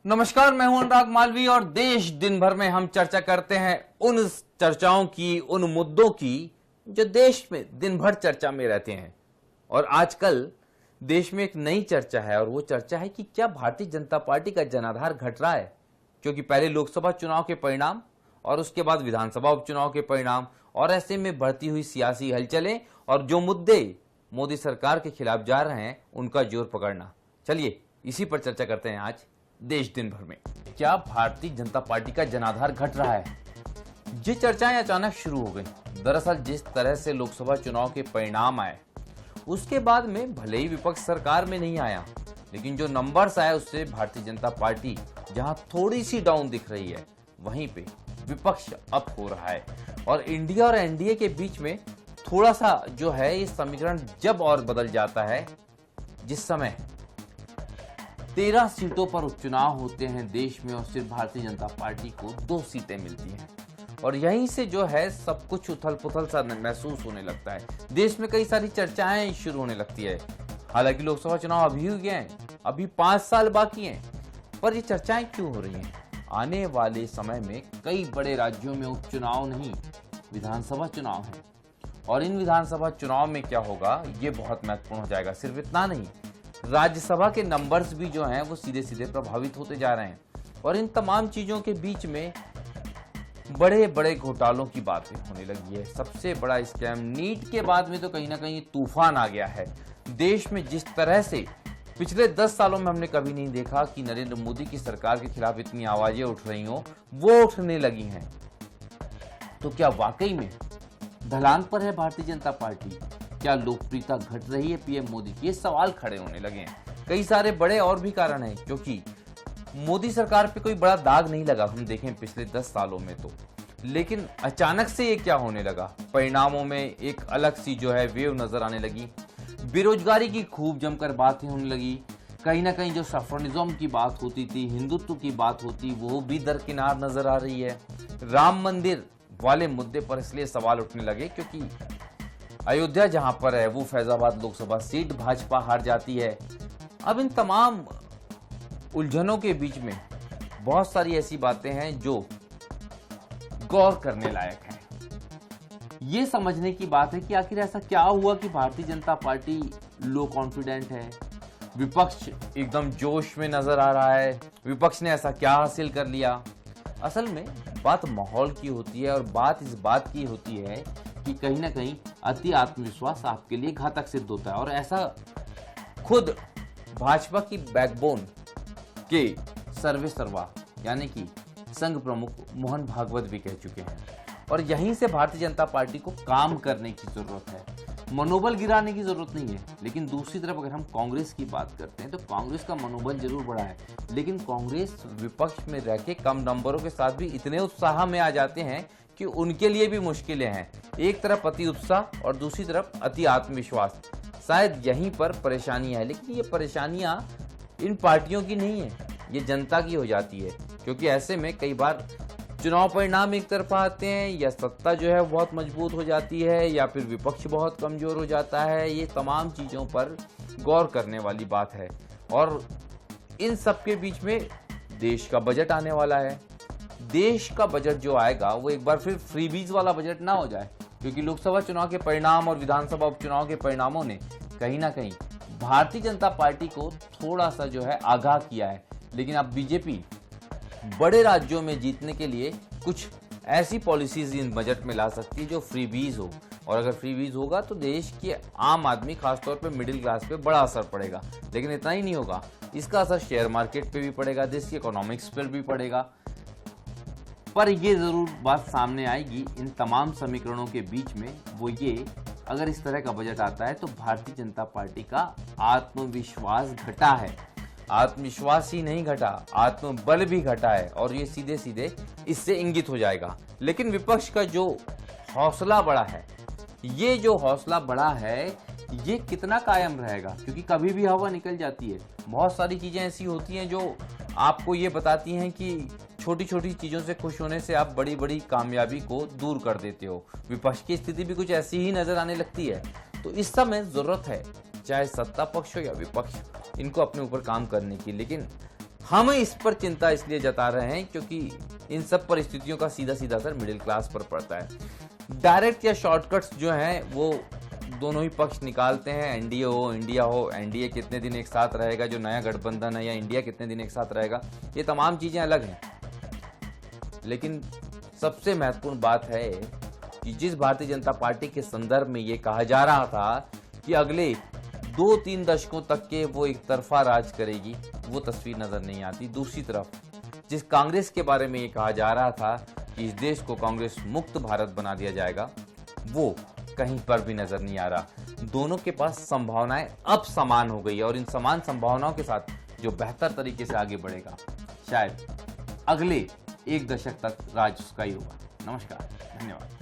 नमस्कार, मैं हूं अनुराग मालवी और देश दिन भर में हम चर्चा करते हैं उन चर्चाओं की, उन मुद्दों की जो देश में दिन भर चर्चा में रहते हैं। और आजकल देश में एक नई चर्चा है और वो चर्चा है कि क्या भारतीय जनता पार्टी का जनाधार घट रहा है। क्योंकि पहले लोकसभा चुनाव के परिणाम और उसके बाद विधानसभा उपचुनाव के परिणाम और ऐसे में बढ़ती हुई सियासी हलचलें और जो मुद्दे मोदी सरकार के खिलाफ जा रहे हैं उनका जोर पकड़ना। चलिए इसी पर चर्चा करते हैं आज देश दिन भर में। क्या भारतीय जनता पार्टी का जनाधार घट रहा है? ये चर्चाएं अचानक शुरू हो गई। दरअसल जिस तरह से लोकसभा चुनाव के परिणाम आए उसके बाद में भले ही विपक्ष सरकार में नहीं आया, लेकिन जो नंबर्स आए उससे भारतीय जनता पार्टी जहां थोड़ी सी डाउन दिख रही है वहीं पे विपक्ष अप हो रहा है। और इंडिया और एनडीए के बीच में थोड़ा सा जो है ये समीकरण जब और बदल जाता है जिस समय 13 सीटों पर उपचुनाव होते हैं देश में और सिर्फ भारतीय जनता पार्टी को 2 सीटें मिलती हैं। और यहीं से जो है सब कुछ उथल पुथल सा महसूस होने लगता है। देश में कई सारी चर्चाएं शुरू होने लगती है। हालांकि लोकसभा चुनाव अभी हुए हैं, अभी 5 साल बाकी हैं, पर ये चर्चाएं क्यों हो रही हैं? आने वाले समय में कई बड़े राज्यों में उपचुनाव नहीं, विधानसभा चुनाव है और इन विधानसभा चुनाव में क्या होगा ये बहुत महत्वपूर्ण हो जाएगा। सिर्फ इतना नहीं, राज्यसभा के नंबर्स भी जो हैं वो सीधे सीधे प्रभावित होते जा रहे हैं। और इन तमाम चीजों के बीच में बड़े बड़े घोटालों की बातें होने लगी है। सबसे बड़ा स्कैम नीट के बाद में तो कहीं ना कहीं तूफान आ गया है देश में। जिस तरह से पिछले 10 सालों में हमने कभी नहीं देखा कि नरेंद्र मोदी की सरकार के खिलाफ इतनी आवाजें उठ रही हो, वो उठने लगी हैं। तो क्या वाकई में ढलान पर है भारतीय जनता पार्टी? क्या लोकप्रियता घट रही है पीएम मोदी की? ये सवाल खड़े होने लगे हैं। कई सारे बड़े और भी कारण हैं, क्योंकि मोदी सरकार पे कोई बड़ा दाग नहीं लगा हम देखें पिछले 10 सालों में तो। लेकिन अचानक से ये क्या होने लगा? परिणामों में एक अलग सी जो है वेव नजर आने लगी। बेरोजगारी की खूब जमकर बातें होने लगी। कहीं ना कहीं जो सफरनिज्म की बात होती थी, हिंदुत्व की बात होती, वो भी दरकिनार नजर आ रही है। राम मंदिर वाले मुद्दे पर इसलिए सवाल उठने लगे क्योंकि अयोध्या जहां पर है वो फैजाबाद लोकसभा सीट भाजपा हार जाती है। अब इन तमाम उलझनों के बीच में बहुत सारी ऐसी बातें हैं जो गौर करने लायक हैं। ये समझने की बात है कि आखिर ऐसा क्या हुआ कि भारतीय जनता पार्टी लो कॉन्फिडेंट है, विपक्ष एकदम जोश में नजर आ रहा है। विपक्ष ने ऐसा क्या हासिल कर लिया? असल में बात माहौल की होती है और बात इस बात की होती है कि कहीं ना कहीं अति आत्मविश्वास आपके लिए घातक सिद्ध होता है। और ऐसा खुद भाजपा की बैकबोन के सर्वे सर्वा यानी कि संघ प्रमुख मोहन भागवत भी कह चुके हैं। और यहीं से भारतीय जनता पार्टी को काम करने की जरूरत है, मनोबल गिराने की जरूरत नहीं है। लेकिन दूसरी तरफ अगर हम कांग्रेस की बात करते हैं तो कांग्रेस का मनोबल जरूर बढ़ा है, लेकिन कांग्रेस विपक्ष में रह के कम नंबरों के साथ भी इतने उत्साह में आ जाते हैं कि उनके लिए भी मुश्किलें हैं। एक तरफ अति उत्साह और दूसरी तरफ अति आत्मविश्वास। शायद यहीं पर परेशानियां है, लेकिन ये परेशानियां इन पार्टियों की नहीं है, ये जनता की हो जाती है। क्योंकि ऐसे में कई बार चुनाव परिणाम एक तरफा आते हैं, या सत्ता जो है बहुत मजबूत हो जाती है, या फिर विपक्ष बहुत कमजोर हो जाता है। ये तमाम चीजों पर गौर करने वाली बात है। और इन सब के बीच में देश का बजट आने वाला है। देश का बजट जो आएगा वो एक बार फिर फ्रीबीज वाला बजट ना हो जाए, क्योंकि लोकसभा चुनाव के परिणाम और विधानसभा उपचुनाव के परिणामों ने कहीं ना कहीं भारतीय जनता पार्टी को थोड़ा सा जो है आगाह किया है। लेकिन अब बीजेपी बड़े राज्यों में जीतने के लिए कुछ ऐसी पॉलिसीज इन बजट में ला सकती है जो फ्रीबीज हो। और अगर फ्रीबीज होगा तो देश के आम आदमी, खासतौर पे मिडिल क्लास पे बड़ा असर पड़ेगा। लेकिन इतना ही नहीं होगा, इसका असर शेयर मार्केट पे भी पड़ेगा, देश की इकोनॉमिक्स पर भी पड़ेगा। पर ये जरूर बात सामने आएगी इन तमाम समीकरणों के बीच में, वो ये अगर इस तरह का बजट आता है तो भारतीय जनता पार्टी का आत्मविश्वास घटा है। आत्मविश्वास ही नहीं घटा, आत्मबल भी घटा है और ये सीधे सीधे इससे इंगित हो जाएगा। लेकिन विपक्ष का जो हौसला बढ़ा है, ये जो हौसला बढ़ा है ये कितना कायम रहेगा? क्योंकि कभी भी हवा निकल जाती है। बहुत सारी चीजें ऐसी होती हैं जो आपको ये बताती हैं कि छोटी छोटी चीजों से खुश होने से आप बड़ी बड़ी कामयाबी को दूर कर देते हो। विपक्ष की स्थिति भी कुछ ऐसी ही नजर आने लगती है। तो इस समय जरूरत है, चाहे सत्ता पक्ष हो या विपक्ष, इनको अपने ऊपर काम करने की। लेकिन हम इस पर चिंता इसलिए जता रहे हैं क्योंकि इन सब परिस्थितियों का सीधा सीधा असर मिडिल क्लास पर पड़ता है। डायरेक्ट या शॉर्टकट्स जो हैं वो दोनों ही पक्ष निकालते हैं, एनडीए हो इंडिया हो, एनडीए कितने दिन एक साथ रहेगा, जो नया गठबंधन है, या इंडिया कितने दिन एक साथ रहेगा, ये तमाम चीजें अलग हैं। लेकिन सबसे महत्वपूर्ण बात है कि जिस भारतीय जनता पार्टी के संदर्भ में ये कहा जा रहा था कि अगले 2-3 दशकों तक के वो एक तरफा राज करेगी, वो तस्वीर नजर नहीं आती। दूसरी तरफ जिस कांग्रेस के बारे में ये कहा जा रहा था कि इस देश को कांग्रेस मुक्त भारत बना दिया जाएगा, वो कहीं पर भी नजर नहीं आ रहा। दोनों के पास संभावनाएं अब समान हो गई है और इन समान संभावनाओं के साथ जो बेहतर तरीके से आगे बढ़ेगा, शायद अगले 1 दशक तक राज उसका ही होगा। नमस्कार, धन्यवाद।